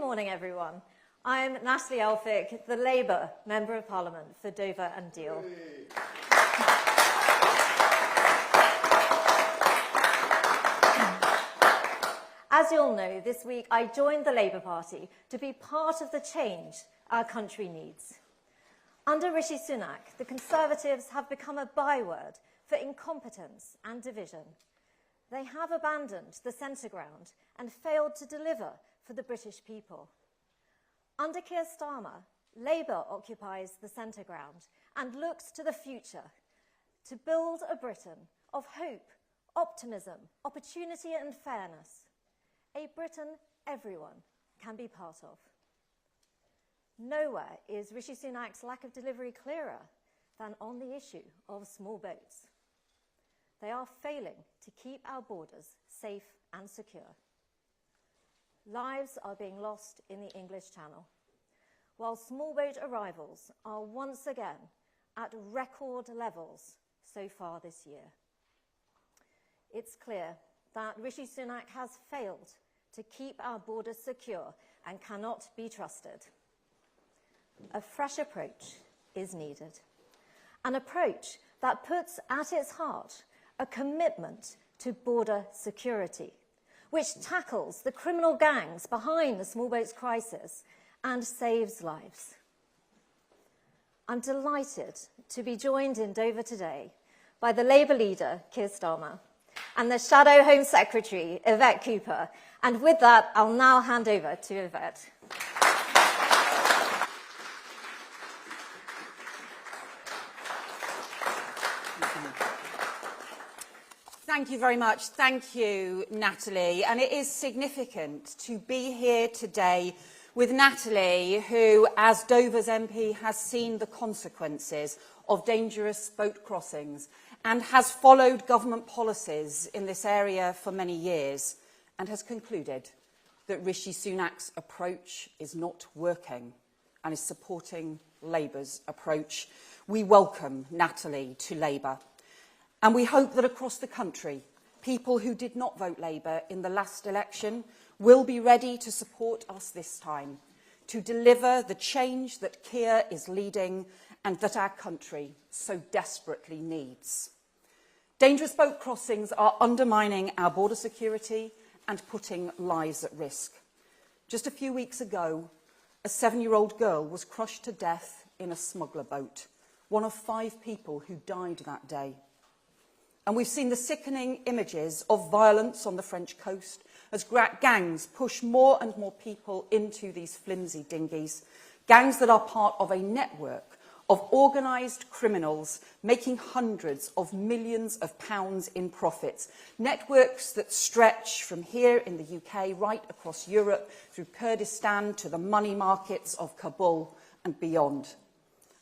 morning, everyone. I'm Natalie Alik, the Labour Member of Parliament for Dover and Deal. As you all know, this week I joined the Labour Party to be part of the change our country needs. Under Rishi Sunak, the Conservatives have become a byword for incompetence and division. They have abandoned the centre ground and failed to deliver for the British people. Under Keir Starmer, Labour occupies the centre ground and looks to the future to build a Britain of hope, optimism, opportunity and fairness. A Britain everyone can be part of. Nowhere is Rishi Sunak's lack of delivery clearer than on the issue of small boats. They are failing to keep our borders safe and secure. Lives are being lost in the English Channel, while small boat arrivals are once again at record levels so far this year. It's clear that Rishi Sunak has failed to keep our borders secure and cannot be trusted. A fresh approach is needed, an approach that puts at its heart a commitment to border security, which tackles the criminal gangs behind the small boats crisis and saves lives. I'm delighted to be joined in Dover today by the Labour leader, Keir Starmer, and the Shadow Home Secretary, Yvette Cooper. And with that, I'll now hand over to Yvette. Thank you very much. Thank you, Natalie. And it is significant to be here today with Natalie, who, as Dover's MP, has seen the consequences of dangerous boat crossings and has followed government policies in this area for many years and has concluded that Rishi Sunak's approach is not working and is supporting Labour's approach. We welcome Natalie to Labour. And we hope that across the country, people who did not vote Labour in the last election will be ready to support us this time, to deliver the change that Keir is leading and that our country so desperately needs. Dangerous boat crossings are undermining our border security and putting lives at risk. Just a few weeks ago, a 7-year-old girl was crushed to death in a smuggler boat, one of 5 people who died that day. And we've seen the sickening images of violence on the French coast as gangs push more and more people into these flimsy dinghies, gangs that are part of a network of organised criminals making hundreds of millions of pounds in profits, networks that stretch from here in the UK right across Europe through Kurdistan to the money markets of Kabul and beyond.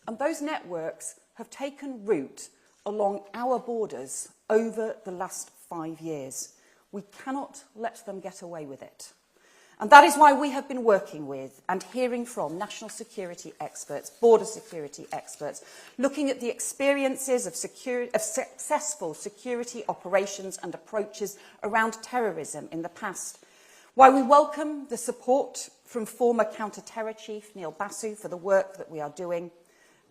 And those networks have taken root along our borders over the last 5 years. We cannot let them get away with it. And that is why we have been working with and hearing from national security experts, border security experts, looking at the experiences of successful security operations and approaches around terrorism in the past. Why we welcome the support from former counter-terror chief Neil Basu for the work that we are doing,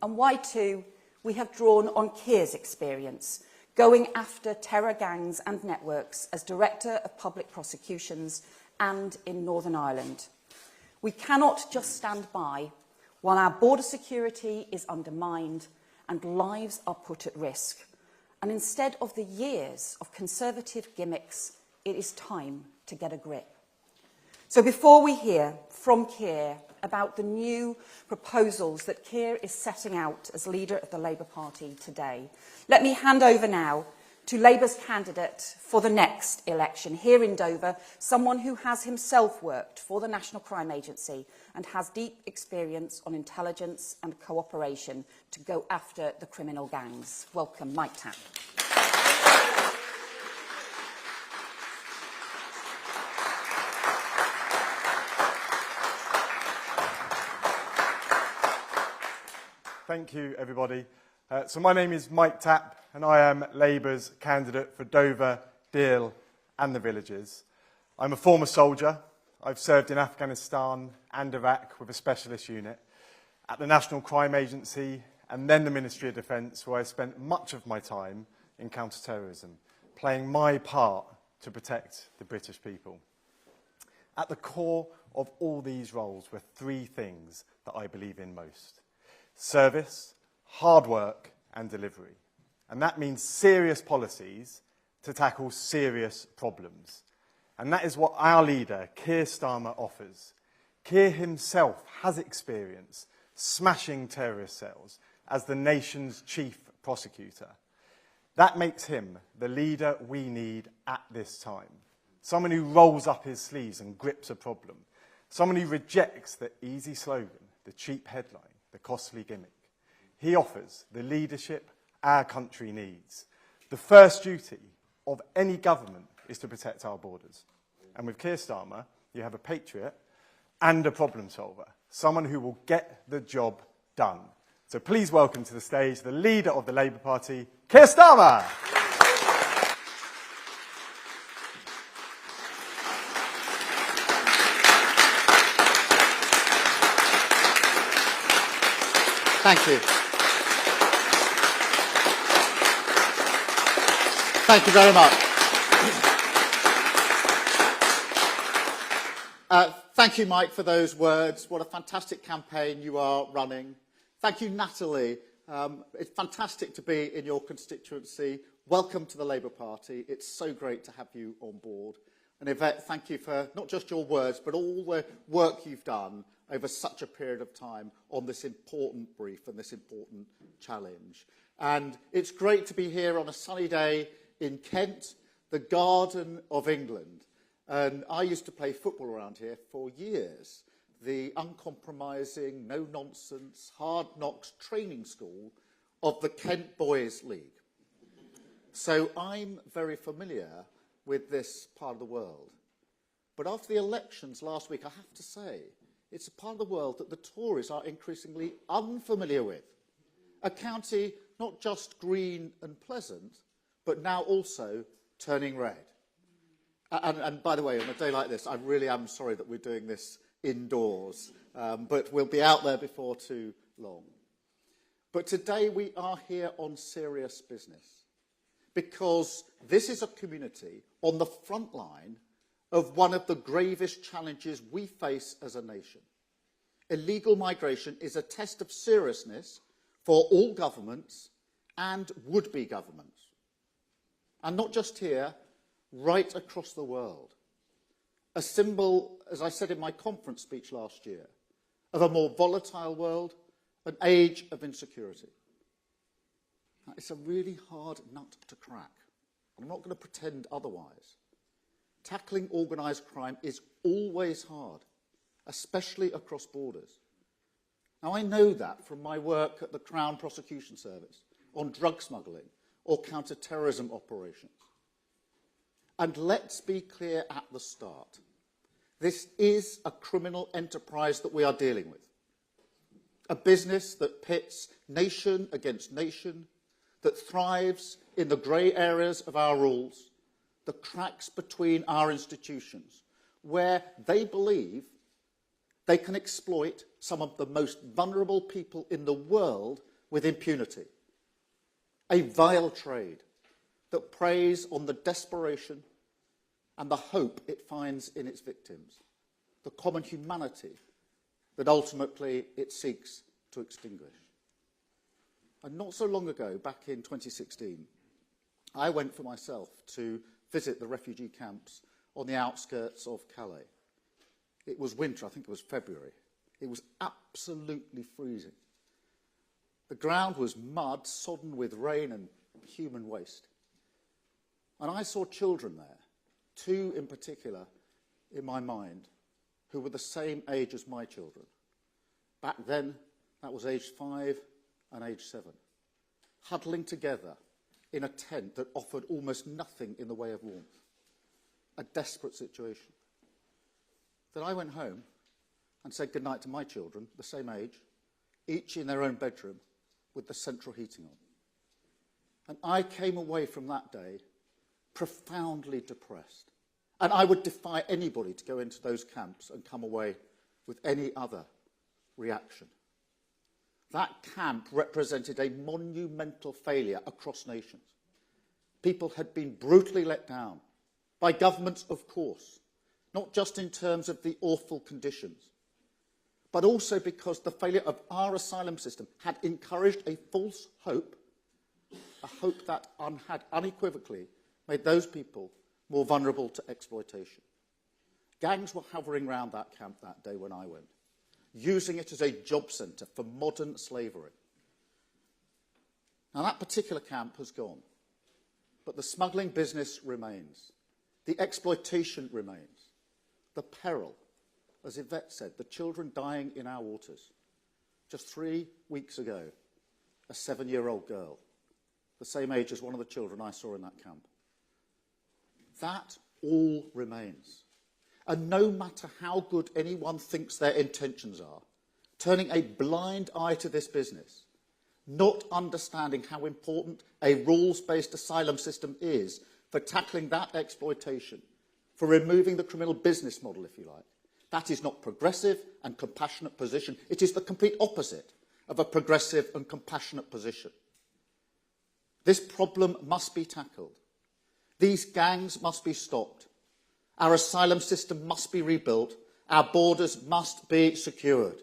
and why too we have drawn on Keir's experience, going after terror gangs and networks as Director of Public Prosecutions and in Northern Ireland. We cannot just stand by while our border security is undermined and lives are put at risk. And instead of the years of Conservative gimmicks, it is time to get a grip. So before we hear from Keir about the new proposals that Keir is setting out as leader of the Labour Party today, let me hand over now to Labour's candidate for the next election here in Dover, someone who has himself worked for the National Crime Agency and has deep experience on intelligence and cooperation to go after the criminal gangs. Welcome, Mike Tapp. Thank you, everybody. So my name is Mike Tapp, and I am Labour's candidate for Dover, Deal and the Villages. I'm a former soldier. I've served in Afghanistan and Iraq with a specialist unit, at the National Crime Agency, and then the Ministry of Defence, where I spent much of my time in counter-terrorism, playing my part to protect the British people. At the core of all these roles were three things that I believe in most: service, hard work, and delivery. And that means serious policies to tackle serious problems. And that is what our leader, Keir Starmer, offers. Keir himself has experience smashing terrorist cells as the nation's chief prosecutor. That makes him the leader we need at this time. Someone who rolls up his sleeves and grips a problem. Someone who rejects the easy slogan, the cheap headline, the costly gimmick. He offers the leadership our country needs. The first duty of any government is to protect our borders. And with Keir Starmer, you have a patriot and a problem solver, someone who will get the job done. So please welcome to the stage the leader of the Labour Party, Keir Starmer. Thank you. Thank you very much. Thank you, Mike, for those words. What a fantastic campaign you are running. Thank you, Natalie. It's fantastic to be in your constituency. Welcome to the Labour Party. It's so great to have you on board. And Yvette, thank you for not just your words, but all the work you've done over such a period of time on this important brief and this important challenge. And it's great to be here on a sunny day in Kent, the Garden of England. And I used to play football around here for years. The uncompromising, no-nonsense, hard-knocks training school of the Kent Boys League. So I'm very familiar with this part of the world. But after the elections last week, I have to say, it's a part of the world that the Tories are increasingly unfamiliar with. A county not just green and pleasant, but now also turning red. And by the way, on a day like this, I really am sorry that we're doing this indoors, but we'll be out there before too long. But today we are here on serious business, because this is a community on the front line of one of the gravest challenges we face as a nation. Illegal migration is a test of seriousness for all governments and would-be governments. And not just here, right across the world. A symbol, as I said in my conference speech last year, of a more volatile world, an age of insecurity. Now, it's a really hard nut to crack. I'm not going to pretend otherwise. Tackling organised crime is always hard, especially across borders. Now, I know that from my work at the Crown Prosecution Service on drug smuggling or counter-terrorism operations. And let's be clear at the start. This is a criminal enterprise that we are dealing with. A business that pits nation against nation, that thrives in the grey areas of our rules, the cracks between our institutions, where they believe they can exploit some of the most vulnerable people in the world with impunity. A vile trade that preys on the desperation and the hope it finds in its victims, the common humanity that ultimately it seeks to extinguish. And not so long ago, back in 2016, I went for myself to visit the refugee camps on the outskirts of Calais. It was winter, I think it was February. It was absolutely freezing. The ground was mud, sodden with rain and human waste. And I saw children there, two in particular in my mind, who were the same age as my children. Back then, that was age 5 and age 7, huddling together in a tent that offered almost nothing in the way of warmth. A desperate situation. Then I went home and said goodnight to my children, the same age, each in their own bedroom with the central heating on. And I came away from that day profoundly depressed. And I would defy anybody to go into those camps and come away with any other reaction. That camp represented a monumental failure across nations. People had been brutally let down by governments, of course, not just in terms of the awful conditions, but also because the failure of our asylum system had encouraged a false hope, a hope that had unequivocally made those people more vulnerable to exploitation. Gangs were hovering around that camp that day when I went, using it as a job centre for modern slavery. Now, that particular camp has gone, but the smuggling business remains. The exploitation remains. The peril, as Yvette said, the children dying in our waters. Just 3 weeks ago, a 7-year-old girl, the same age as one of the children I saw in that camp. That all remains. And no matter how good anyone thinks their intentions are, turning a blind eye to this business, not understanding how important a rules-based asylum system is for tackling that exploitation, for removing the criminal business model, if you like, that is not progressive and compassionate position. It is the complete opposite of a progressive and compassionate position. This problem must be tackled. These gangs must be stopped. Our asylum system must be rebuilt. Our borders must be secured.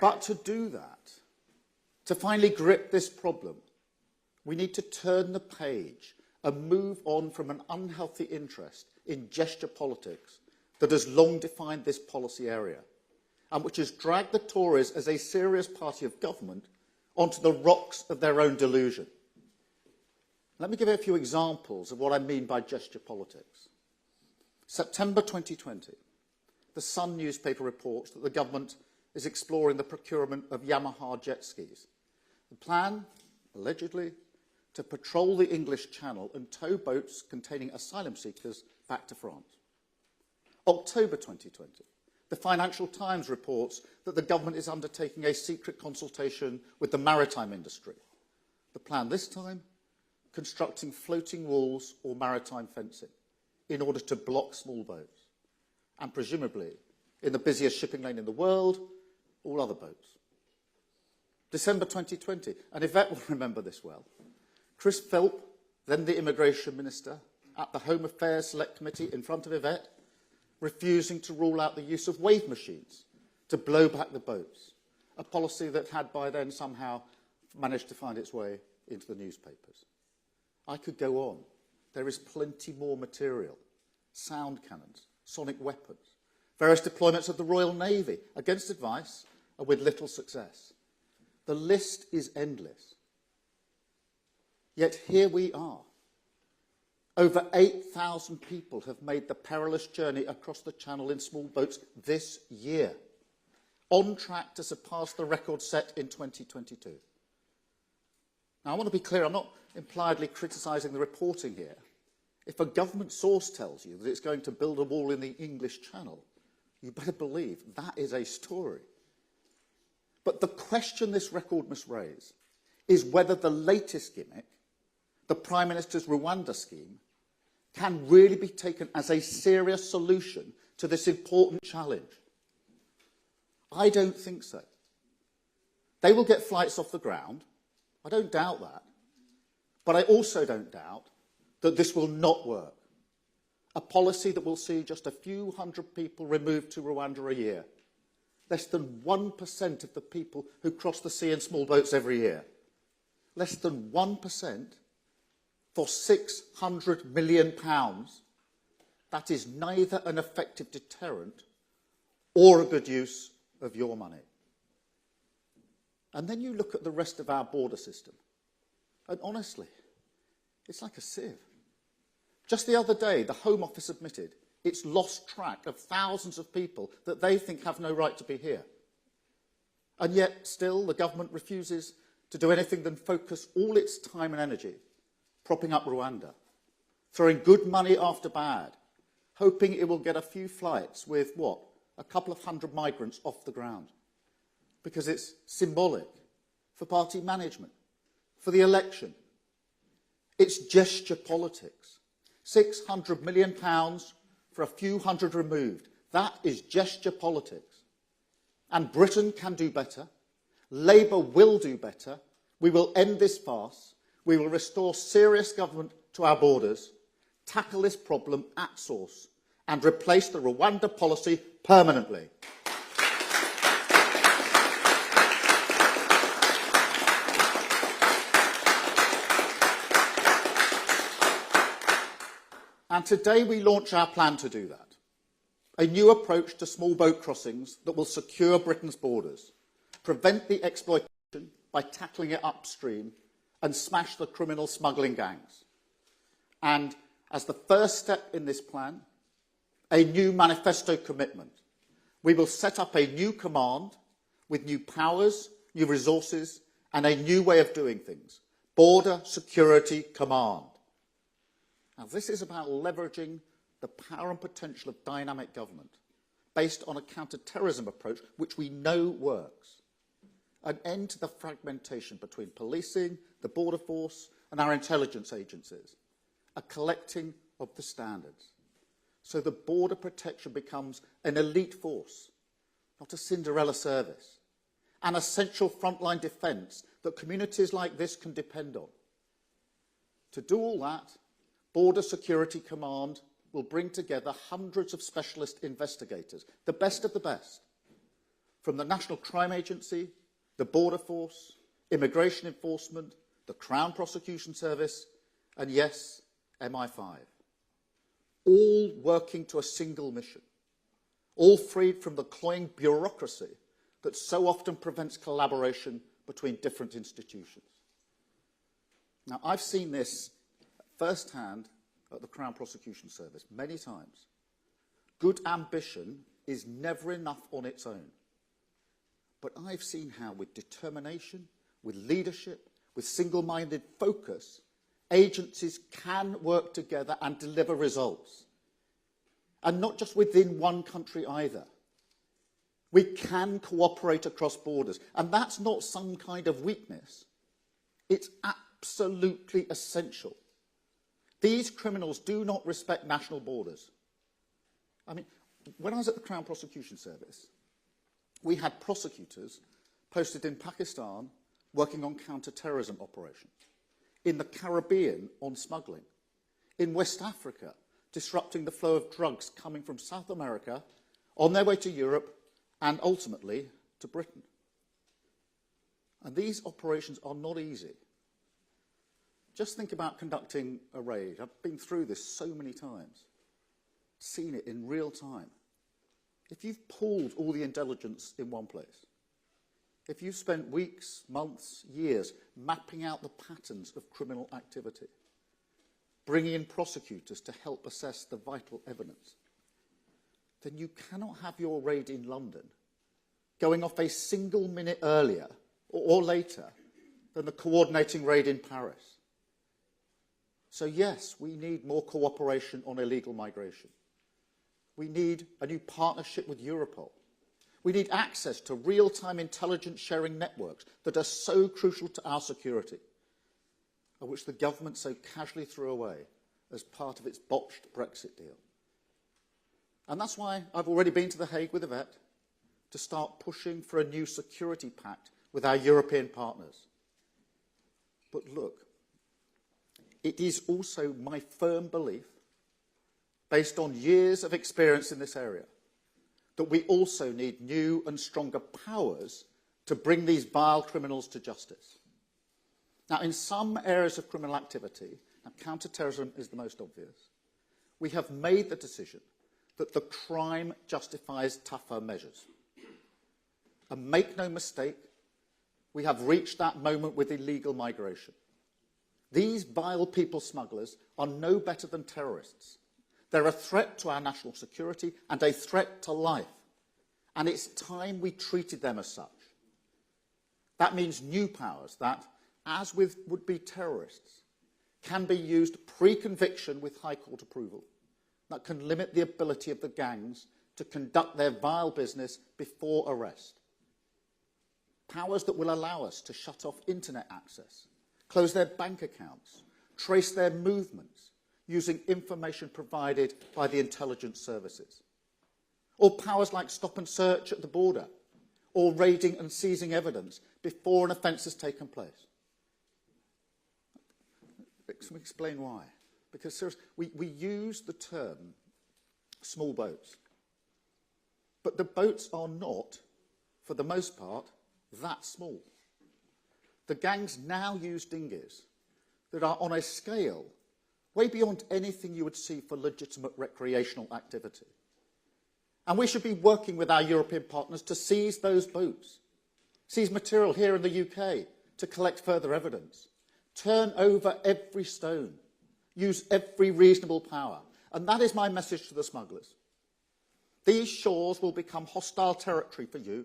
But to do that, to finally grip this problem, we need to turn the page and move on from an unhealthy interest in gesture politics that has long defined this policy area, and which has dragged the Tories as a serious party of government onto the rocks of their own delusion. Let me give you a few examples of what I mean by gesture politics. September 2020, the Sun newspaper reports that the government is exploring the procurement of Yamaha jet skis. The plan, allegedly, to patrol the English Channel and tow boats containing asylum seekers back to France. October 2020, the Financial Times reports that the government is undertaking a secret consultation with the maritime industry. The plan this time, constructing floating walls or maritime fencing in order to block small boats, and presumably, in the busiest shipping lane in the world, all other boats. December 2020, and Yvette will remember this well. Chris Philp, then the Immigration Minister, at the Home Affairs Select Committee in front of Yvette, refusing to rule out the use of wave machines to blow back the boats, a policy that had by then somehow managed to find its way into the newspapers. I could go on. There is plenty more material. Sound cannons, sonic weapons, various deployments of the Royal Navy against advice and with little success. The list is endless. Yet here we are. Over 8,000 people have made the perilous journey across the Channel in small boats this year, on track to surpass the record set in 2022. Now, I want to be clear, I'm not impliedly criticising the reporting here. If a government source tells you that it's going to build a wall in the English Channel, you better believe that is a story. But the question this record must raise is whether the latest gimmick, the Prime Minister's Rwanda scheme, can really be taken as a serious solution to this important challenge. I don't think so. They will get flights off the ground. I don't doubt that. But I also don't doubt that this will not work. A policy that will see just a few hundred people removed to Rwanda a year. Less than 1% of the people who cross the sea in small boats every year. Less than 1% for £600 million. That is neither an effective deterrent or a good use of your money. And then you look at the rest of our border system, and honestly, it's like a sieve. Just the other day, the Home Office admitted it's lost track of thousands of people that they think have no right to be here. And yet, still, the government refuses to do anything than focus all its time and energy propping up Rwanda, throwing good money after bad, hoping it will get a few flights with, what, a couple of hundred migrants off the ground. Because it's symbolic for party management, for the election. It's gesture politics. £600 million for a few hundred removed. That is gesture politics. And Britain can do better. Labour will do better. We will end this farce. We will restore serious government to our borders, tackle this problem at source, and replace the Rwanda policy permanently. And today we launch our plan to do that. A new approach to small boat crossings that will secure Britain's borders, prevent the exploitation by tackling it upstream, and smash the criminal smuggling gangs. And as the first step in this plan, a new manifesto commitment. We will set up a new command with new powers, new resources, and a new way of doing things. Border Security Command. Now, this is about leveraging the power and potential of dynamic government based on a counter-terrorism approach which we know works. An end to the fragmentation between policing, the border force and our intelligence agencies. A collecting of the standards. So the border protection becomes an elite force, not a Cinderella service. An essential frontline defence that communities like this can depend on. To do all that, Border Security Command will bring together hundreds of specialist investigators, the best of the best, from the National Crime Agency, the Border Force, Immigration Enforcement, the Crown Prosecution Service, and yes, MI5. All working to a single mission, all freed from the cloying bureaucracy that so often prevents collaboration between different institutions. Now, I've seen this firsthand at the Crown Prosecution Service many times. Good ambition is never enough on its own. But I've seen how with determination, with leadership, with single-minded focus, agencies can work together and deliver results. And not just within one country either. We can cooperate across borders. And that's not some kind of weakness. It's absolutely essential. These criminals do not respect national borders. I mean, when I was at the Crown Prosecution Service, we had prosecutors posted in Pakistan working on counter-terrorism operations, in the Caribbean on smuggling, in West Africa disrupting the flow of drugs coming from South America on their way to Europe and ultimately to Britain. And these operations are not easy. Just think about conducting a raid. I've been through this so many times, seen it in real time. If you've pooled all the intelligence in one place, if you've spent weeks, months, years mapping out the patterns of criminal activity, bringing in prosecutors to help assess the vital evidence, then you cannot have your raid in London going off a single minute earlier or later than the coordinating raid in Paris. So yes, we need more cooperation on illegal migration. We need a new partnership with Europol. We need access to real-time intelligence sharing networks that are so crucial to our security, and which the government so casually threw away as part of its botched Brexit deal. And that's why I've already been to The Hague with Yvette to start pushing for a new security pact with our European partners. But look, it is also my firm belief, based on years of experience in this area, that we also need new and stronger powers to bring these vile criminals to justice. Now, in some areas of criminal activity, and counter-terrorism is the most obvious, we have made the decision that the crime justifies tougher measures. And make no mistake, we have reached that moment with illegal migration. These vile people smugglers are no better than terrorists. They're a threat to our national security and a threat to life. And it's time we treated them as such. That means new powers that, as with would-be terrorists, can be used pre-conviction with High Court approval, that can limit the ability of the gangs to conduct their vile business before arrest. Powers that will allow us to shut off internet access, close their bank accounts, trace their movements using information provided by the intelligence services. Or powers like stop and search at the border, or raiding and seizing evidence before an offence has taken place. Let me explain why. Because seriously, we use the term small boats, but the boats are not, for the most part, that small. The gangs now use dinghies that are on a scale way beyond anything you would see for legitimate recreational activity. And we should be working with our European partners to seize those boats, seize material here in the UK to collect further evidence, turn over every stone, use every reasonable power. And that is my message to the smugglers. These shores will become hostile territory for you.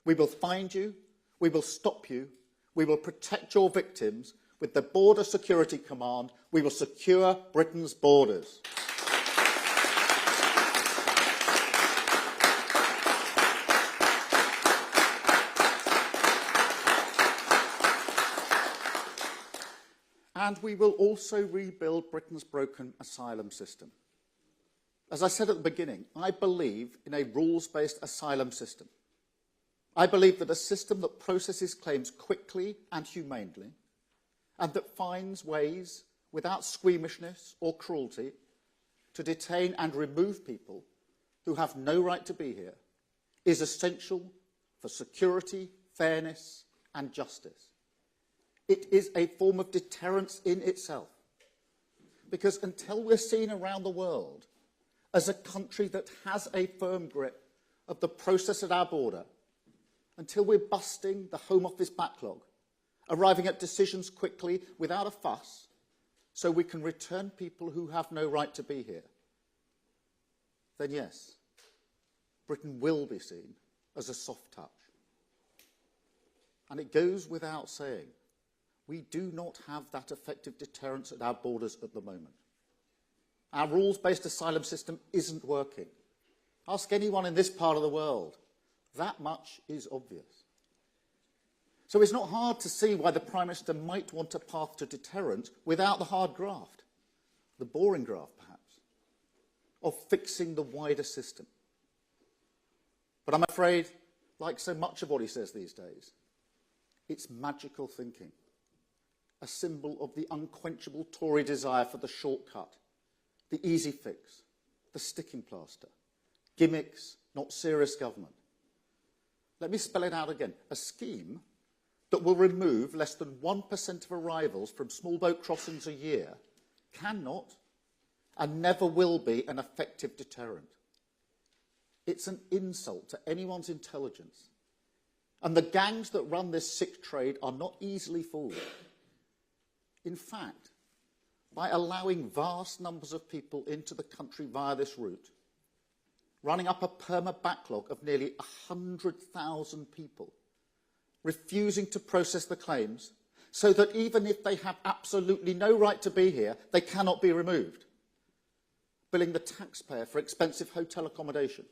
We will find you, we will stop you, we will protect your victims. With the Border Security Command, we will secure Britain's borders. And we will also rebuild Britain's broken asylum system. As I said at the beginning, I believe in a rules-based asylum system. I believe that a system that processes claims quickly and humanely, and that finds ways, without squeamishness or cruelty, to detain and remove people who have no right to be here, is essential for security, fairness, and justice. It is a form of deterrence in itself. Because until we're seen around the world as a country that has a firm grip of the process at our border, until we're busting the Home Office backlog, arriving at decisions quickly without a fuss, so we can return people who have no right to be here, then yes, Britain will be seen as a soft touch. And it goes without saying, we do not have that effective deterrence at our borders at the moment. Our rules-based asylum system isn't working. Ask anyone in this part of the world. That much is obvious. So it's not hard to see why the Prime Minister might want a path to deterrence without the hard graft, the boring graft perhaps, of fixing the wider system. But I'm afraid, like so much of what he says these days, it's magical thinking, a symbol of the unquenchable Tory desire for the shortcut, the easy fix, the sticking plaster, gimmicks, not serious government. Let me spell it out again. A scheme that will remove less than 1% of arrivals from small boat crossings a year cannot and never will be an effective deterrent. It's an insult to anyone's intelligence. And the gangs that run this sick trade are not easily fooled. In fact, by allowing vast numbers of people into the country via this route, running up a perma-backlog of nearly 100,000 people, refusing to process the claims, so that even if they have absolutely no right to be here, they cannot be removed, billing the taxpayer for expensive hotel accommodation,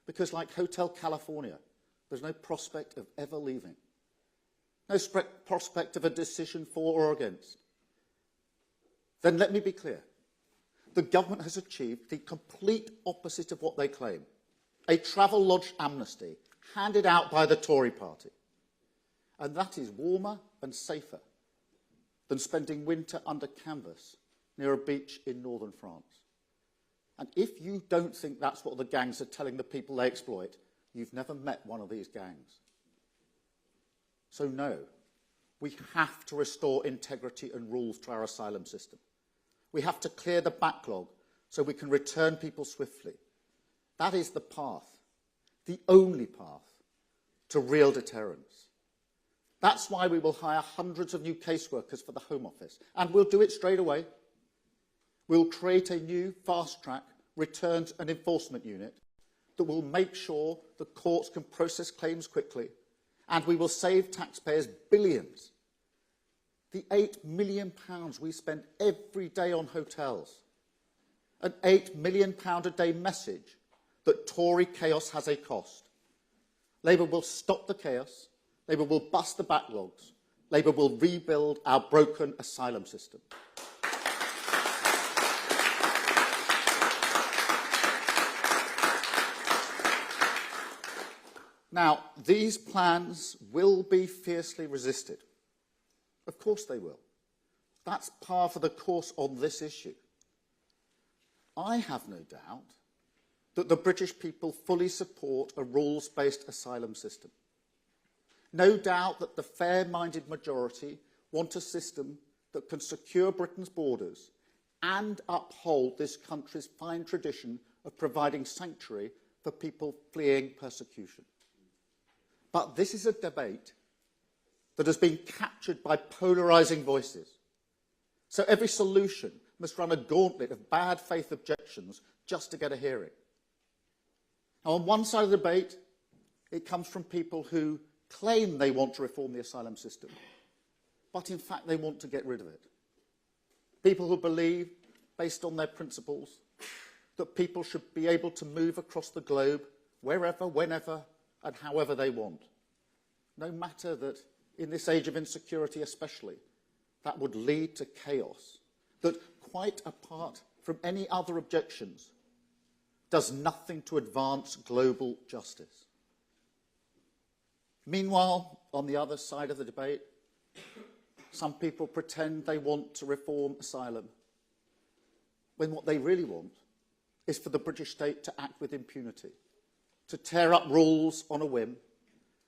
because like Hotel California, there's no prospect of ever leaving, no prospect of a decision for or against. Then let me be clear. The government has achieved the complete opposite of what they claim, a travel lodge amnesty handed out by the Tory party. And that is warmer and safer than spending winter under canvas near a beach in northern France. And if you don't think that's what the gangs are telling the people they exploit, you've never met one of these gangs. So no, we have to restore integrity and rules to our asylum system. We have to clear the backlog so we can return people swiftly. That is the path, the only path, to real deterrence. That's why we will hire hundreds of new caseworkers for the Home Office, and we'll do it straight away. We'll create a new fast-track returns and enforcement unit that will make sure the courts can process claims quickly, and we will save taxpayers billions. The £8 million we spend every day on hotels, an £8 million a day message that Tory chaos has a cost. Labour will stop the chaos, Labour will bust the backlogs, Labour will rebuild our broken asylum system. Now, these plans will be fiercely resisted. Of course they will. That's par for the course on this issue. I have no doubt that the British people fully support a rules-based asylum system. No doubt that the fair-minded majority want a system that can secure Britain's borders and uphold this country's fine tradition of providing sanctuary for people fleeing persecution. But this is a debate that has been captured by polarising voices. So every solution must run a gauntlet of bad faith objections just to get a hearing. Now, on one side of the debate, it comes from people who claim they want to reform the asylum system, but in fact they want to get rid of it. People who believe, based on their principles, that people should be able to move across the globe wherever, whenever, and however they want. No matter that, in this age of insecurity especially, that would lead to chaos, that quite apart from any other objections, does nothing to advance global justice. Meanwhile, on the other side of the debate, some people pretend they want to reform asylum, when what they really want is for the British state to act with impunity, to tear up rules on a whim,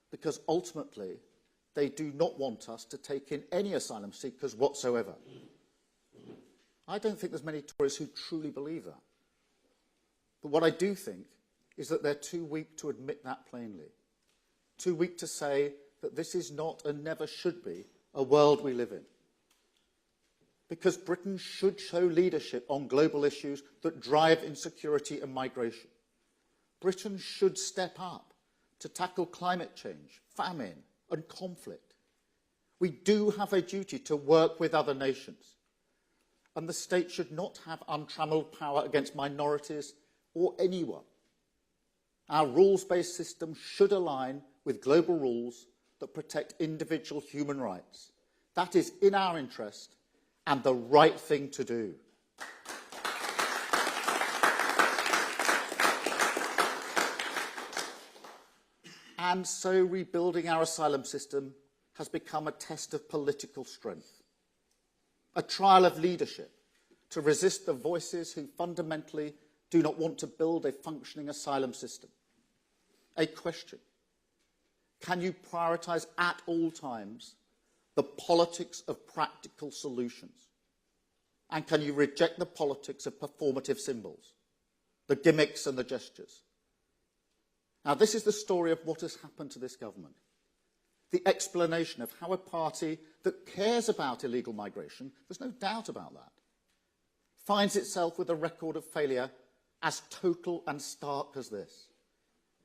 because ultimately they do not want us to take in any asylum seekers whatsoever. I don't think there's many Tories who truly believe that. But what I do think is that they're too weak to admit that plainly, too weak to say that this is not and never should be a world we live in. Because Britain should show leadership on global issues that drive insecurity and migration. Britain should step up to tackle climate change, famine and conflict. We do have a duty to work with other nations. And the state should not have untrammelled power against minorities or anyone. Our rules-based system should align with global rules that protect individual human rights. That is in our interest and the right thing to do. And so rebuilding our asylum system has become a test of political strength, a trial of leadership to resist the voices who fundamentally do not want to build a functioning asylum system. A question: can you prioritise at all times the politics of practical solutions? And can you reject the politics of performative symbols, the gimmicks and the gestures? Now, this is the story of what has happened to this government. The explanation of how a party that cares about illegal migration, there's no doubt about that, finds itself with a record of failure as total and stark as this.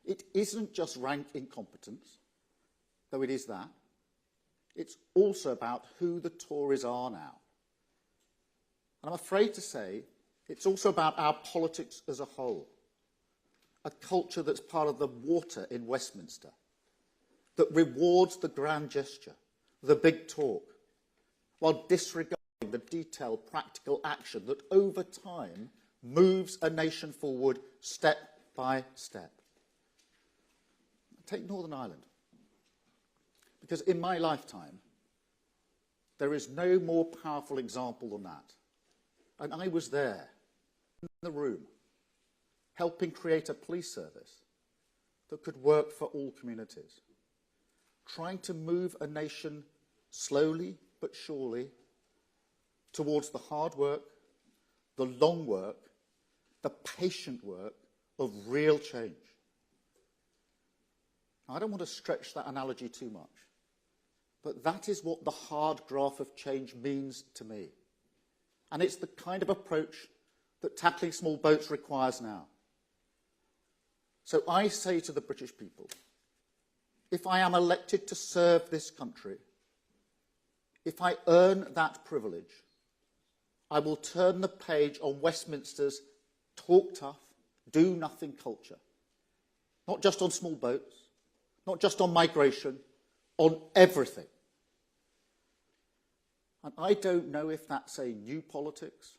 It isn't just rank incompetence, though it is that. It's also about who the Tories are now. And I'm afraid to say it's also about our politics as a whole. A culture that's part of the water in Westminster, that rewards the grand gesture, the big talk, while disregarding the detailed practical action that over time moves a nation forward step by step. Take Northern Ireland. Because in my lifetime, there is no more powerful example than that. And I was there, in the room, helping create a police service that could work for all communities, trying to move a nation slowly but surely towards the hard work, the long work, the patient work of real change. Now, I don't want to stretch that analogy too much, but that is what the hard graft of change means to me. And it's the kind of approach that tackling small boats requires now. So I say to the British people, if I am elected to serve this country, if I earn that privilege, I will turn the page on Westminster's talk tough, do nothing culture. Not just on small boats, not just on migration, on everything. And I don't know if that's a new politics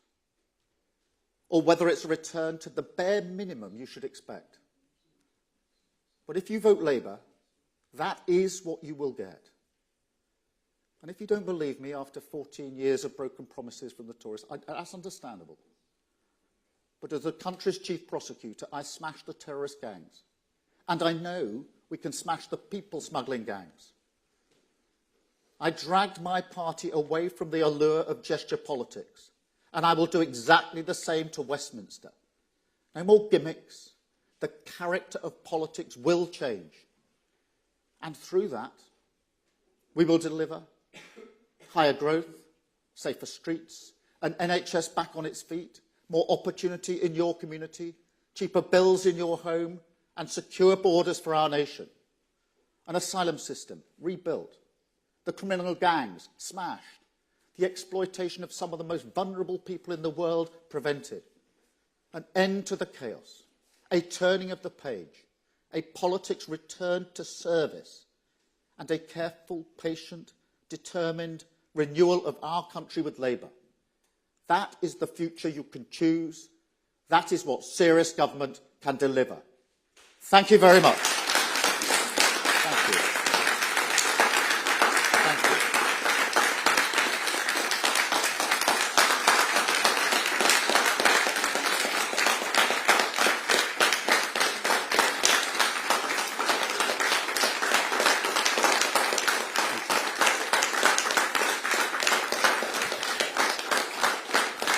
or whether it's a return to the bare minimum you should expect. But if you vote Labour, that is what you will get. And if you don't believe me after 14 years of broken promises from the Tories, that's understandable. But as the country's chief prosecutor, I smashed the terrorist gangs. And I know we can smash the people smuggling gangs. I dragged my party away from the allure of gesture politics, and I will do exactly the same to Westminster. No more gimmicks. The character of politics will change. And through that, we will deliver higher growth, safer streets, an NHS back on its feet, more opportunity in your community, cheaper bills in your home, and secure borders for our nation. An asylum system rebuilt, the criminal gangs smashed, the exploitation of some of the most vulnerable people in the world prevented, an end to the chaos, a turning of the page, a politics returned to service, and a careful, patient, determined renewal of our country with Labour. That is the future you can choose. That is what serious government can deliver. Thank you very much. Thank you. Thank you.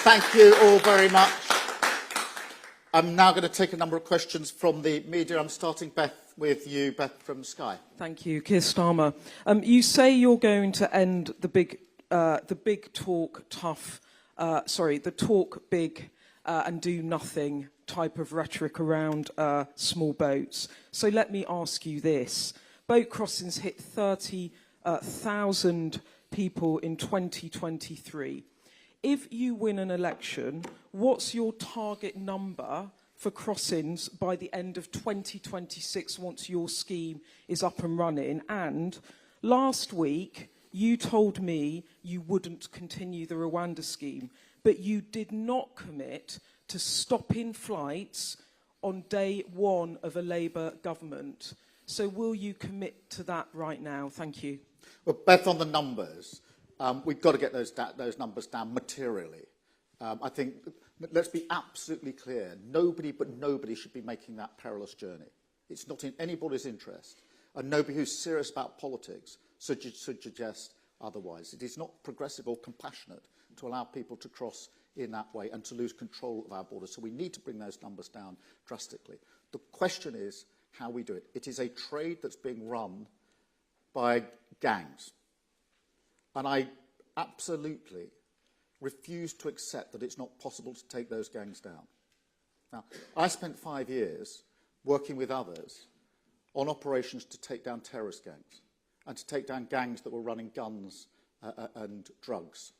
Thank you all very much. I'm now going to take a number of questions from the media. I'm starting, Beth, with you, Beth from Sky. Thank you, Keir Starmer. You say you're going to end the talk big and do nothing type of rhetoric around small boats. So let me ask you this. Boat crossings hit 30,000 people in 2023. If you win an election, what's your target number for crossings by the end of 2026 once your scheme is up and running? And last week, you told me you wouldn't continue the Rwanda scheme, but you did not commit to stopping flights on day one of a Labour government. So will you commit to that right now? Thank you. Well, Beth, on the numbers, we've got to get those numbers down materially. I think, let's be absolutely clear, nobody should be making that perilous journey. It's not in anybody's interest, and nobody who's serious about politics should suggest otherwise. It is not progressive or compassionate to allow people to cross in that way and to lose control of our borders. So we need to bring those numbers down drastically. The question is how we do it. It is a trade that's being run by gangs. And I absolutely refuse to accept that it's not possible to take those gangs down. Now, I spent 5 years working with others on operations to take down terrorist gangs and to take down gangs that were running guns and drugs.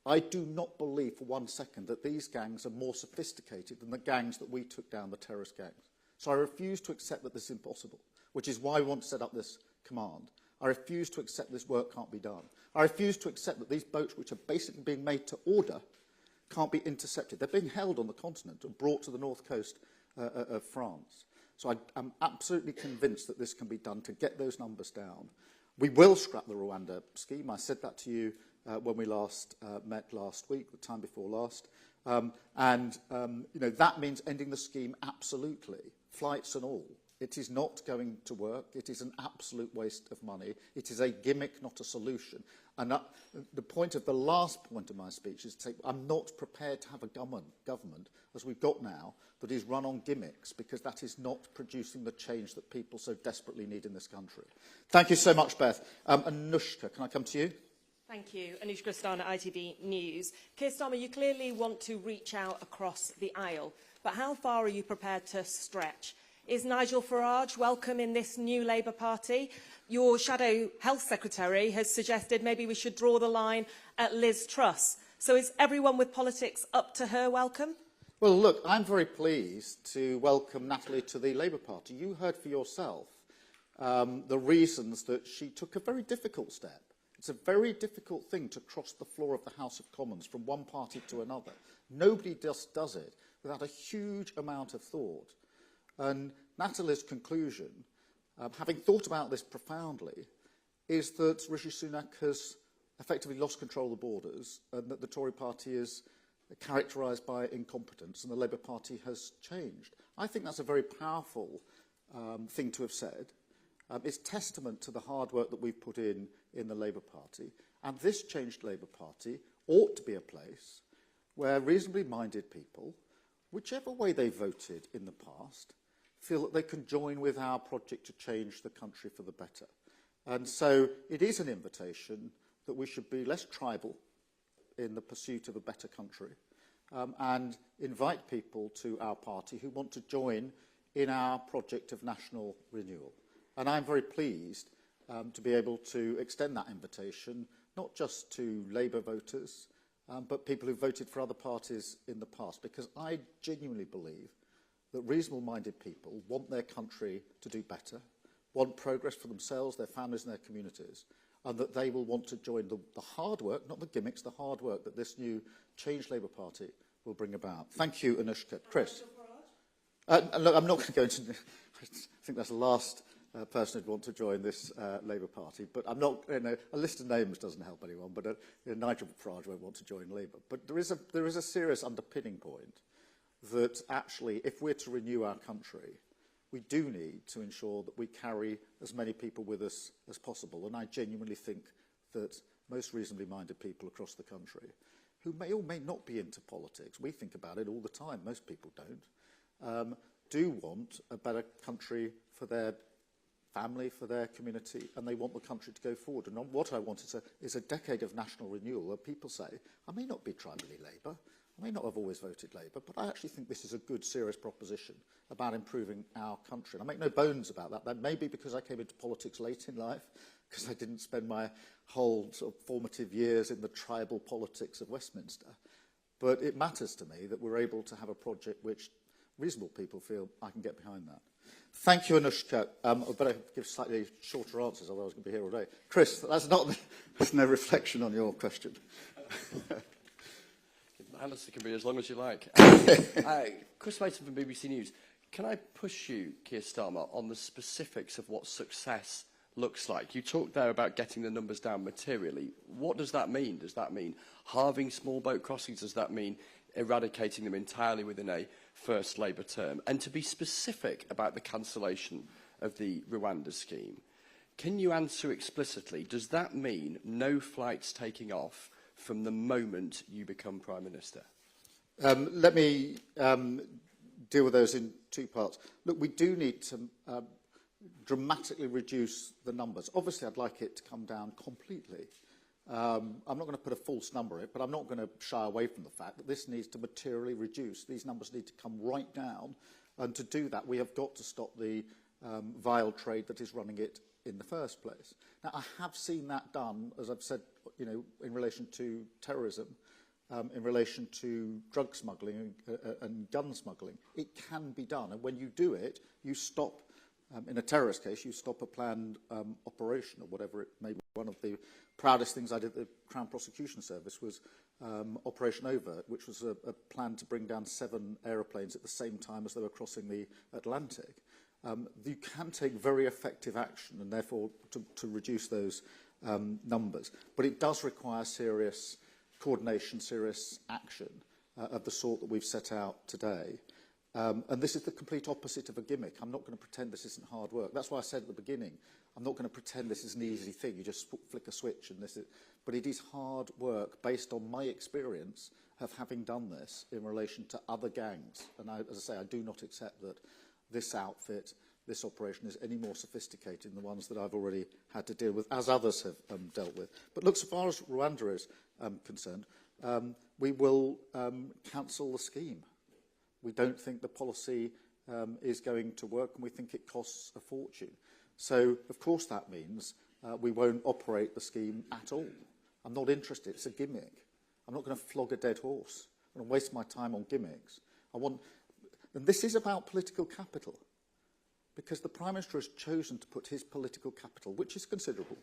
I do not believe for 1 second that these gangs are more sophisticated than the gangs that we took down, the terrorist gangs. So I refuse to accept that this is impossible, which is why we want to set up this command. I refuse to accept this work can't be done. I refuse to accept that these boats, which are basically being made to order, can't be intercepted. They're being held on the continent and brought to the north coast of France. So I'm absolutely convinced that this can be done to get those numbers down. We will scrap the Rwanda scheme. I said that to you when we last met last week, the time before last. That means ending the scheme absolutely, flights and all. It is not going to work. It is an absolute waste of money. It is a gimmick, not a solution. And the point of the last point of my speech is to say I'm not prepared to have a government, as we've got now, that is run on gimmicks, because that is not producing the change that people so desperately need in this country. Thank you so much, Beth. Anushka, can I come to you? Thank you. Anushka Stana, ITV News. Keir Starmer, you clearly want to reach out across the aisle, but how far are you prepared to stretch? Is Nigel Farage welcome in this new Labour Party? Your Shadow Health Secretary has suggested maybe we should draw the line at Liz Truss. So is everyone with politics up to her welcome? Well, look, I'm very pleased to welcome Natalie to the Labour Party. You heard for yourself the reasons that she took a very difficult step It's a very difficult thing to cross the floor of the House of Commons from one party to another. Nobody just does it without a huge amount of thought. And Natalie's conclusion, having thought about this profoundly, is that Rishi Sunak has effectively lost control of the borders and that the Tory party is characterised by incompetence and the Labour Party has changed. I think that's a very powerful thing to have said. It's testament to the hard work that we've put in the Labour Party. And this changed Labour Party ought to be a place where reasonably minded people, whichever way they voted in the past, feel that they can join with our project to change the country for the better. And so it is an invitation that we should be less tribal in the pursuit of a better country and invite people to our party who want to join in our project of national renewal. And I'm very pleased to be able to extend that invitation, not just to Labour voters, but people who voted for other parties in the past, because I genuinely believe that reasonable-minded people want their country to do better, want progress for themselves, their families and their communities, and that they will want to join the hard work, not the gimmicks, the hard work that this new Change Labour Party will bring about. Thank you, Anushka. Chris? Look, I'm not going to go into... I think that's the last person who'd want to join this Labour Party, but I'm not... a list of names doesn't help anyone, but Nigel Farage won't want to join Labour. But there is a serious underpinning point that actually, if we're to renew our country, we do need to ensure that we carry as many people with us as possible. And I genuinely think that most reasonably minded people across the country, who may or may not be into politics, we think about it all the time, most people don't, do want a better country for their family, for their community, and they want the country to go forward. And what I want is a decade of national renewal where people say, I may not be tribally Labour, I may not have always voted Labour, but I actually think this is a good, serious proposition about improving our country. And I make no bones about that. That may be because I came into politics late in life, because I didn't spend my whole sort of formative years in the tribal politics of Westminster. But it matters to me that we're able to have a project which reasonable people feel I can get behind that. Thank you, Anushka. I better give slightly shorter answers, otherwise I was going to be here all day. Chris, that's no reflection on your question. Alistair can be as long as you like. Chris Mason from BBC News. Can I push you, Keir Starmer, on the specifics of what success looks like? You talked there about getting the numbers down materially. What does that mean? Does that mean halving small boat crossings? Does that mean eradicating them entirely within a first Labour term? And to be specific about the cancellation of the Rwanda scheme, can you answer explicitly, does that mean no flights taking off from the moment you become Prime Minister? Let me deal with those in two parts. Look, we do need to dramatically reduce the numbers. Obviously, I'd like it to come down completely. I'm not going to put a false number in it, but I'm not going to shy away from the fact that this needs to materially reduce. These numbers need to come right down. And to do that, we have got to stop the vile trade that is running it in the first place. Now, I have seen that done, as I've said, in relation to terrorism, in relation to drug smuggling and gun smuggling. It can be done, and when you do it, you stop, in a terrorist case, you stop a planned operation or whatever it may be. One of the proudest things I did at the Crown Prosecution Service was Operation Overt, which was a plan to bring down 7 aeroplanes at the same time as they were crossing the Atlantic. You can take very effective action and therefore to reduce those numbers. But it does require serious coordination, serious action of the sort that we've set out today. And this is the complete opposite of a gimmick. I'm not going to pretend this isn't hard work. That's why I said at the beginning, I'm not going to pretend this is an easy thing. You just flick a switch and this is... But it is hard work based on my experience of having done this in relation to other gangs. And as I say, I do not accept that this outfit, this operation is any more sophisticated than the ones that I've already had to deal with, as others have dealt with. But look, so far as Rwanda is concerned, we will cancel the scheme. We don't think the policy is going to work, and we think it costs a fortune. So, of course, that means we won't operate the scheme at all. I'm not interested. It's a gimmick. I'm not going to flog a dead horse. I'm going to waste my time on gimmicks. And this is about political capital, because the Prime Minister has chosen to put his political capital, which is considerable,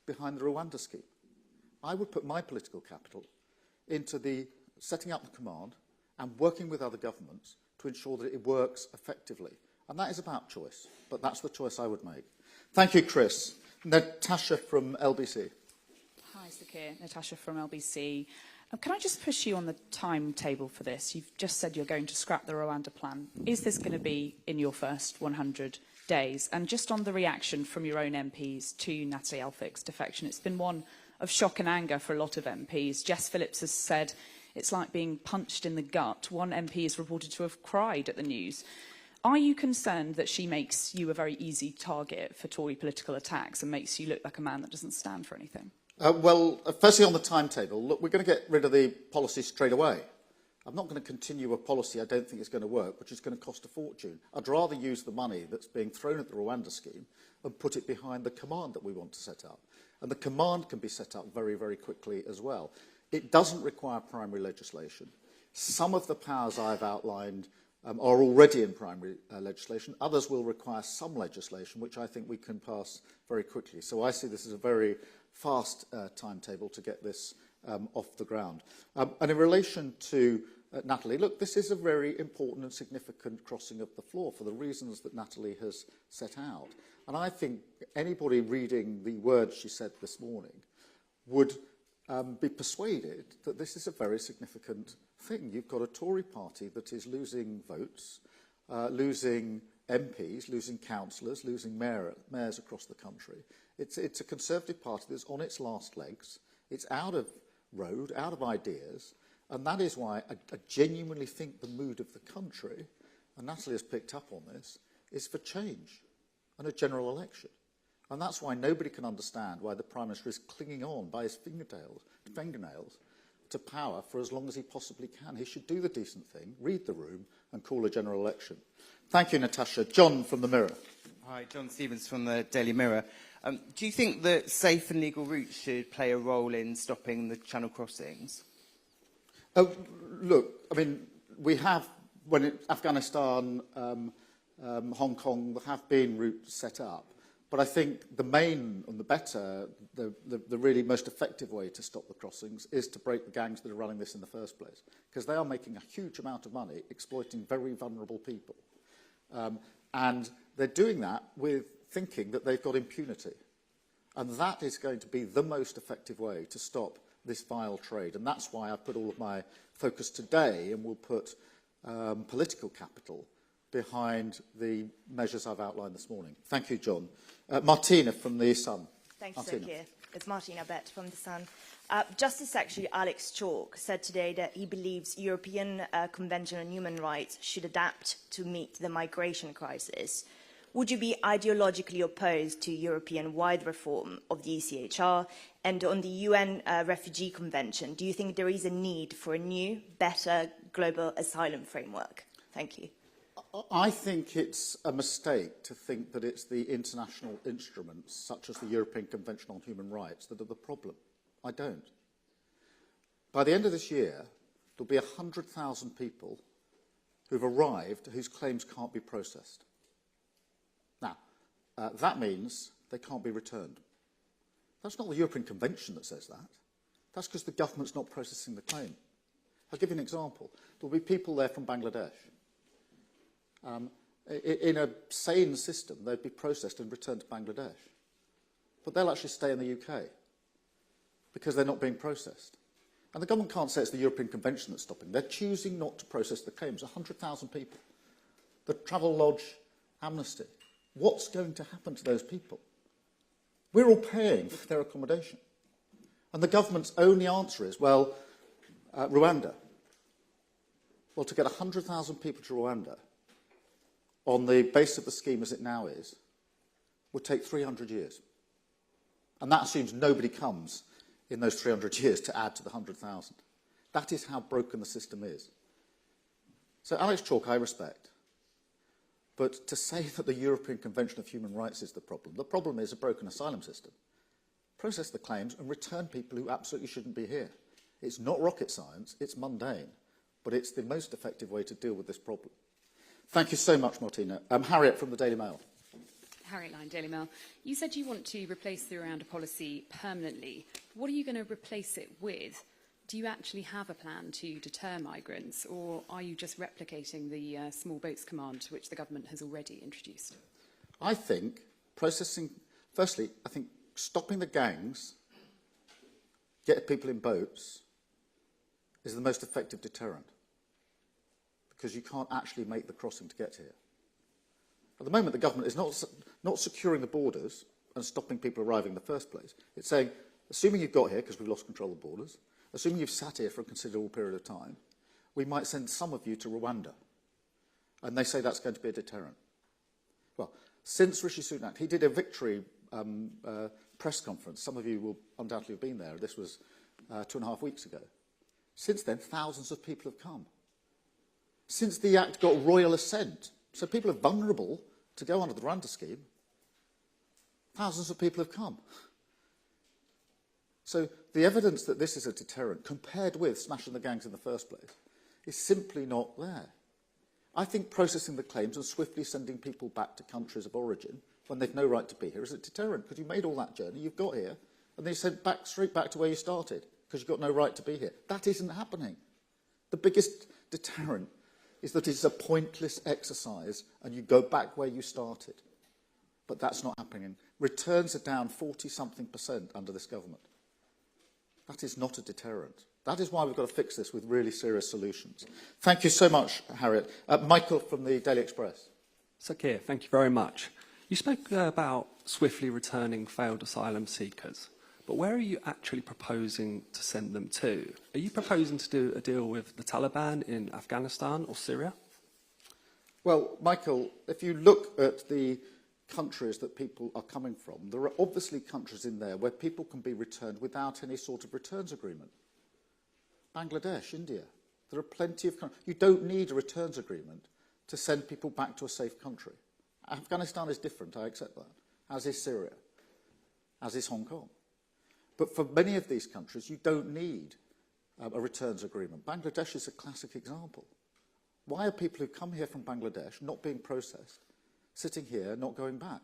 behind the Rwanda scheme. I would put my political capital into the setting up the command and working with other governments to ensure that it works effectively. And that is about choice, but that's the choice I would make. Thank you, Chris. Natasha from LBC. Hi, Sir Keir. Natasha from LBC. Can I just push you on the timetable for this? You've just said you're going to scrap the Rwanda plan. Is this going to be in your first 100 days? And just on the reaction from your own MPs to Natalie Alik's defection, it's been one of shock and anger for a lot of MPs. Jess Phillips has said it's like being punched in the gut. One MP is reported to have cried at the news. Are you concerned that she makes you a very easy target for Tory political attacks and makes you look like a man that doesn't stand for anything? Firstly on the timetable, look, we're going to get rid of the policy straight away. I'm not going to continue a policy I don't think is going to work, which is going to cost a fortune. I'd rather use the money that's being thrown at the Rwanda scheme and put it behind the command that we want to set up. And the command can be set up very, very quickly as well. It doesn't require primary legislation. Some of the powers I've outlined are already in primary legislation. Others will require some legislation, which I think we can pass very quickly. So I see this as a very fast timetable to get this off the ground. And in relation to Natalie, look, this is a very important and significant crossing of the floor for the reasons that Natalie has set out. And I think anybody reading the words she said this morning would be persuaded that this is a very significant thing. You've got a Tory party that is losing votes, losing MPs, losing councillors, losing mayors across the country. It's a Conservative party that's on its last legs. It's out of road, out of ideas, and that is why I genuinely think the mood of the country, and Natalie has picked up on this, is for change and a general election. And that's why nobody can understand why the Prime Minister is clinging on by his fingernails to power for as long as he possibly can. He should do the decent thing, read the room, and call a general election. Thank you, Natasha. John from the Mirror. Hi, John Stevens from the Daily Mirror. Do you think that safe and legal routes should play a role in stopping the channel crossings? Look, I mean, we have, Afghanistan, Hong Kong, there have been routes set up. But I think the main and the better, the really most effective way to stop the crossings is to break the gangs that are running this in the first place. Because they are making a huge amount of money exploiting very vulnerable people. And they're doing that with thinking that they've got impunity. And that is going to be the most effective way to stop this vile trade. And that's why I put all of my focus today and will put political capital behind the measures I've outlined this morning. Thank you, John. Martina from The Sun. Thank you, Sir Keir. It's Martina Bett from The Sun. Justice Secretary Alex Chalk said today that he believes European Convention on Human Rights should adapt to meet the migration crisis. Would you be ideologically opposed to European-wide reform of the ECHR? And on the UN Refugee Convention, do you think there is a need for a new, better global asylum framework? Thank you. I think it's a mistake to think that it's the international instruments, such as the European Convention on Human Rights, that are the problem. I don't. By the end of this year, there'll be 100,000 people who've arrived whose claims can't be processed. Now, that means they can't be returned. That's not the European Convention that says that. That's because the government's not processing the claim. I'll give you an example. There'll be people there from Bangladesh. In a sane system, they'd be processed and returned to Bangladesh. But they'll actually stay in the UK because they're not being processed. And the government can't say it's the European Convention that's stopping. They're choosing not to process the claims. 100,000 people. The Travel Lodge amnesty. What's going to happen to those people? We're all paying for their accommodation. And the government's only answer is, well, Rwanda. Well, to get 100,000 people to Rwanda on the base of the scheme as it now is, would take 300 years. And that assumes nobody comes in those 300 years to add to the 100,000. That is how broken the system is. So Alex Chalk, I respect. But to say that the European Convention of Human Rights is the problem is a broken asylum system. Process the claims and return people who absolutely shouldn't be here. It's not rocket science, it's mundane, but it's the most effective way to deal with this problem. Thank you so much, Martina. Harriet from the Daily Mail. Harriet Line, Daily Mail. You said you want to replace the Rwanda policy permanently. What are you going to replace it with? Do you actually have a plan to deter migrants, or are you just replicating the small boats command which the government has already introduced? I think firstly, I think stopping the gangs, get people in boats, is the most effective deterrent, because you can't actually make the crossing to get here. At the moment, the government is not securing the borders and stopping people arriving in the first place. It's saying, assuming you've got here, because we've lost control of the borders, assuming you've sat here for a considerable period of time, we might send some of you to Rwanda. And they say that's going to be a deterrent. Well, since Rishi Sunak, he did a victory press conference. Some of you will undoubtedly have been there. This was 2.5 weeks ago. Since then, thousands of people have come. Since the Act got royal assent, so people are vulnerable to go under the Rwanda scheme, thousands of people have come. So the evidence that this is a deterrent, compared with smashing the gangs in the first place, is simply not there. I think processing the claims and swiftly sending people back to countries of origin when they've no right to be here is a deterrent, because you made all that journey, you've got here, and then you sent straight back to where you started, because you've got no right to be here. That isn't happening. The biggest deterrent is that it's a pointless exercise and you go back where you started. But that's not happening. Returns are down 40-something% under this government. That is not a deterrent. That is why we've got to fix this with really serious solutions. Thank you so much, Harriet. Michael from the Daily Express. Sir Keir, thank you very much. You spoke about swiftly returning failed asylum seekers, but where are you actually proposing to send them to? Are you proposing to do a deal with the Taliban in Afghanistan or Syria? Well, Michael, if you look at the countries that people are coming from, there are obviously countries in there where people can be returned without any sort of returns agreement. Bangladesh, India. There are plenty of countries. You don't need a returns agreement to send people back to a safe country. Afghanistan is different, I accept that, as is Syria, as is Hong Kong. But for many of these countries, you don't need a returns agreement. Bangladesh is a classic example. Why are people who come here from Bangladesh not being processed, sitting here, not going back?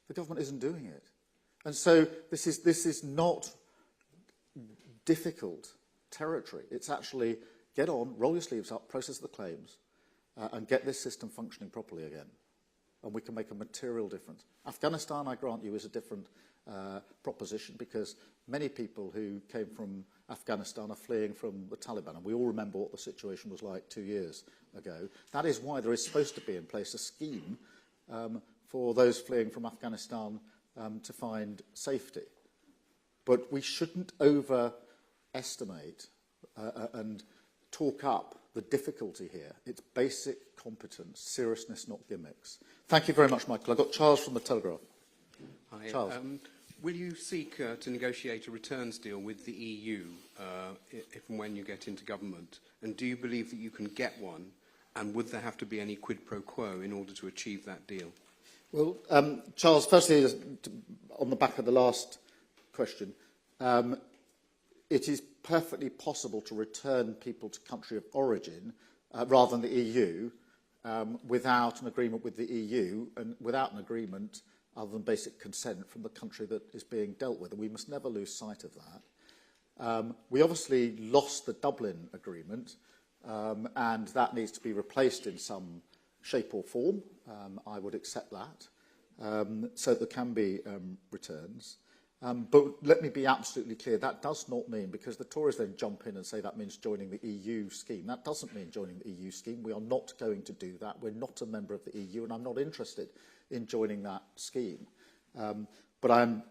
The government isn't doing it. And so this is not difficult territory. It's actually get on, roll your sleeves up, process the claims, and get this system functioning properly again. And we can make a material difference. Afghanistan, I grant you, is a different proposition, because many people who came from Afghanistan are fleeing from the Taliban, and we all remember what the situation was like 2 years ago. That is why there is supposed to be in place a scheme for those fleeing from Afghanistan to find safety. But we shouldn't overestimate and talk up the difficulty here. It's basic competence, seriousness, not gimmicks. Thank you very much, Michael. I've got Charles from The Telegraph. Hi. Charles. Will you seek to negotiate a returns deal with the EU if and when you get into government? And do you believe that you can get one? And would there have to be any quid pro quo in order to achieve that deal? Well, Charles, firstly, on the back of the last question, it is perfectly possible to return people to country of origin rather than the EU without an agreement with the EU and without an agreement other than basic consent from the country that is being dealt with. And we must never lose sight of that. We obviously lost the Dublin Agreement, and that needs to be replaced in some shape or form. I would accept that, so there can be returns. But let me be absolutely clear, that does not mean, because the Tories then jump in and say that means joining the EU scheme. That doesn't mean joining the EU scheme. We are not going to do that. We're not a member of the EU, and I'm not interested in joining that scheme. But I'm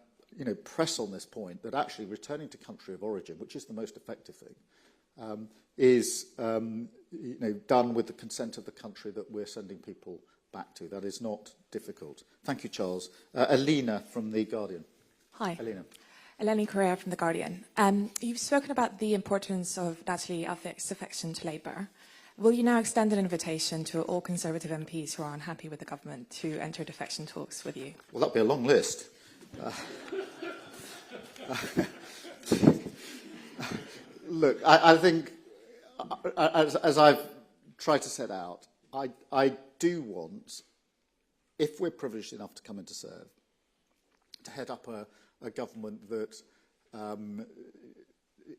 press on this point that actually returning to country of origin, which is the most effective thing, is done with the consent of the country that we're sending people back to. That is not difficult. Thank you, Charles. Alina from The Guardian. Hi. Elena. Eleni Correa from The Guardian. You've spoken about the importance of Natalie Alik's defection to Labour. Will you now extend an invitation to all Conservative MPs who are unhappy with the government to enter defection talks with you? Well, that'll be a long list. Look, I think, as I've tried to set out, I do want if we're privileged enough to come in to serve, to head up a government that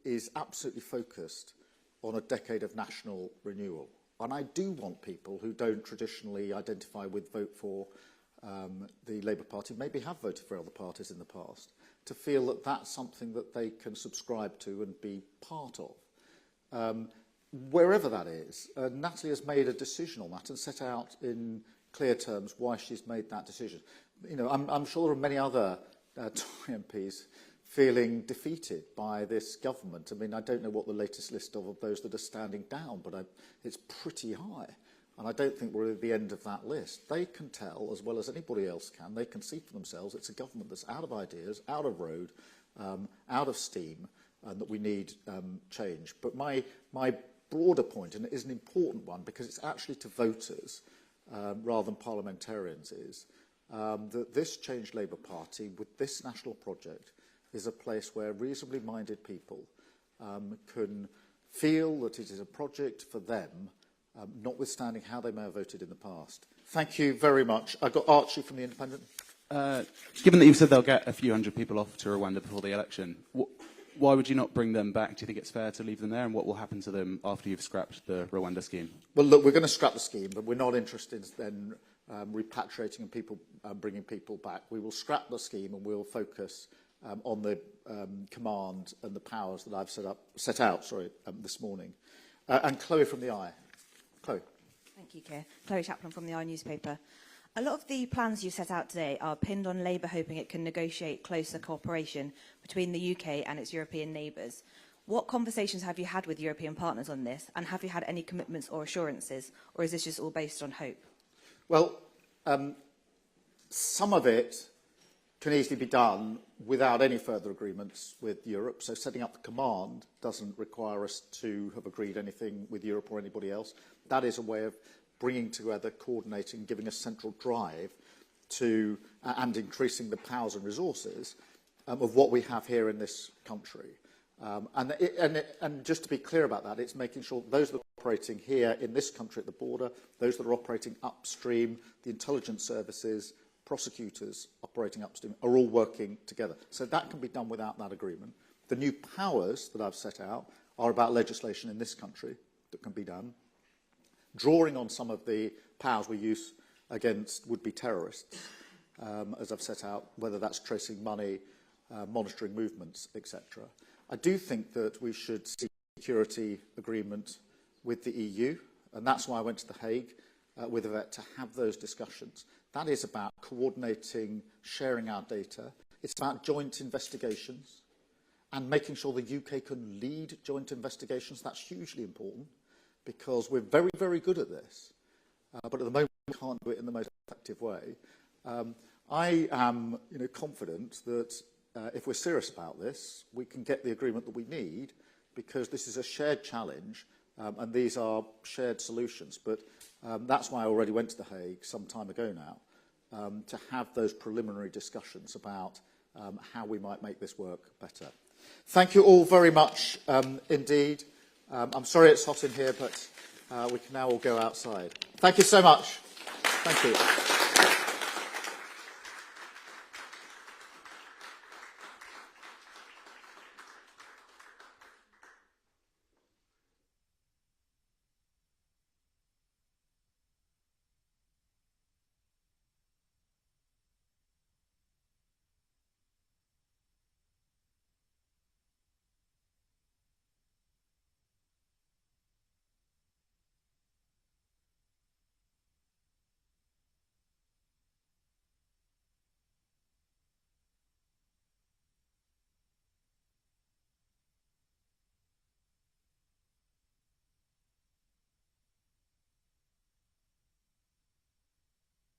is absolutely focused on a decade of national renewal. And I do want people who don't traditionally identify with vote for the Labour Party, maybe have voted for other parties in the past, to feel that that's something that they can subscribe to and be part of. Wherever that is, Natalie has made a decision on that and set out in clear terms why she's made that decision. You know, I'm sure there are many other Tory MPs feeling defeated by this government. I mean, I don't know what the latest list of those that are standing down, but it's pretty high. And I don't think we're at the end of that list. They can tell, as well as anybody else can, they can see for themselves it's a government that's out of ideas, out of road, out of steam, and that we need change. But my broader point, and it is an important one because it's actually to voters rather than parliamentarians, is that this Change Labour Party, with this national project, is a place where reasonably minded people can feel that it is a project for them, notwithstanding how they may have voted in the past. Thank you very much. I've got Archie from The Independent. Given that you've said they'll get a few hundred people off to Rwanda before the election, why would you not bring them back? Do you think it's fair to leave them there? And what will happen to them after you've scrapped the Rwanda scheme? Well, look, we're going to scrap the scheme, but we're not interested in repatriating and bringing people back. We will scrap the scheme and we'll focus on the command and the powers that I've set out this morning. And Chloe from the Eye. Chloe. Thank you, Keir. Chloe Chaplin from the Eye newspaper. A lot of the plans you set out today are pinned on Labour hoping it can negotiate closer cooperation between the UK and its European neighbours. What conversations have you had with European partners on this, and have you had any commitments or assurances, or is this just all based on hope? Well, some of it can easily be done without any further agreements with Europe. So setting up the command doesn't require us to have agreed anything with Europe or anybody else. That is a way of bringing together, coordinating, giving a central drive to, and increasing the powers and resources of what we have here in this country. And just to be clear about that, it's making sure those that are operating here in this country at the border, those that are operating upstream, the intelligence services, prosecutors operating upstream, are all working together. So that can be done without that agreement. The new powers that I've set out are about legislation in this country that can be done, drawing on some of the powers we use against would-be terrorists, as I've set out, whether that's tracing money, monitoring movements, etc. I do think that we should seek a security agreement with the EU, and that's why I went to The Hague with Yvette to have those discussions. That is about coordinating, sharing our data. It's about joint investigations and making sure the UK can lead joint investigations. That's hugely important because we're very, very good at this. But at the moment, we can't do it in the most effective way. I am confident that if we're serious about this, we can get the agreement that we need because this is a shared challenge and these are shared solutions. But that's why I already went to The Hague some time ago now to have those preliminary discussions about how we might make this work better. Thank you all very much indeed. I'm sorry it's hot in here, but we can now all go outside. Thank you so much. Thank you.